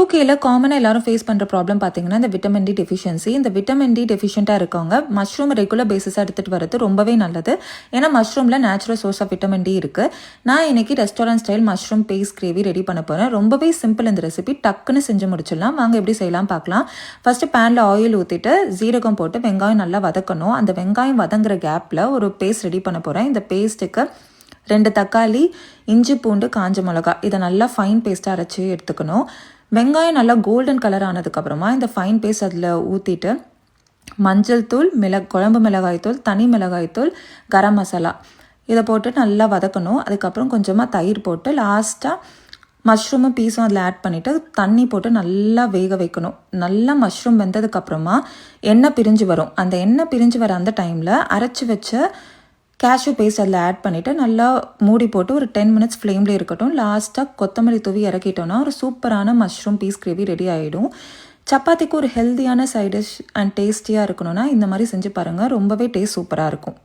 யூகேல காமனாக எல்லாரும் ஃபேஸ் பண்ணுற ப்ராப்ளம் பார்த்தீங்கன்னா இந்த விட்டமின் டி டெஃபிஷியன்சி. இந்த விட்டமின் டி டெஃபிஷியண்ட்டாக இருக்கவங்க மஷ்ரூம் ரெகுலர் பேசிஸாக எடுத்துகிட்டு வரது ரொம்பவே நல்லது. ஏன்னா மஷ்ரூமில் natural source of vitamin D இருக்குது. நான் இன்னைக்கு restaurant style mushroom paste gravy ready பண்ண போகிறேன். ரொம்பவே சிம்பிள் இந்த ரெசிபி, டக்குன்னு செஞ்சு முடிச்சிடலாம். வாங்க எப்படி செய்யலாம் பார்க்கலாம். ஃபஸ்ட்டு பேனில் ஆயில் ஊற்றிட்டு ஜீரகம் போட்டு வெங்காயம் நல்லா வதக்கணும். அந்த வெங்காயம் வதங்குற கேப்பில் ஒரு பேஸ்ட் ரெடி பண்ண போகிறேன். இந்த பேஸ்ட்டுக்கு 2 தக்காளி, இஞ்சி பூண்டு, காஞ்ச மிளகா இதை நல்லா ஃபைன் பேஸ்ட்டாக அரைச்சி எடுத்துக்கணும். வெங்காயம் நல்லா கோல்டன் கலர் ஆனதுக்கப்புறமா இந்த ஃபைன் பேஸ்ட் அதில் ஊற்றிட்டு மஞ்சள் தூள், குழம்பு மிளகாய் தூள், தனி மிளகாய் தூள், கரம் மசாலா இதை போட்டு நல்லா வதக்கணும். அதுக்கப்புறம் கொஞ்சமாக தயிர் போட்டு லாஸ்ட்டாக மஷ்ரூமும் பீஸும் அதில் ஆட் பண்ணிவிட்டு தண்ணி போட்டு நல்லா வேக வைக்கணும். நல்லா மஷ்ரூம் வெந்ததுக்கப்புறமா எண்ணெய் பிரிஞ்சு வரும். அந்த எண்ணெய் பிரிஞ்சு வர அந்த டைமில் அரைச்சி வச்ச கேஷ்யூ பேஸ்ட் அதில் ஆட் பண்ணிவிட்டு நல்லா மூடி போட்டு ஒரு 10 மினிட்ஸ் ஃப்ளேம்லேயே இருக்கட்டும். லாஸ்ட்டாக கொத்தமல்லி தூவி இறக்கிட்டோன்னா ஒரு சூப்பரான மஷ்ரூம் பீஸ் கிரேவி ரெடி ஆகிடும். சப்பாத்திக்கு ஒரு ஹெல்த்தியான சைட் டிஷ் அண்ட் டேஸ்டியாக இருக்கணும்னா இந்த மாதிரி செஞ்சு பாருங்கள். ரொம்பவே டேஸ்ட் சூப்பராக இருக்கும்.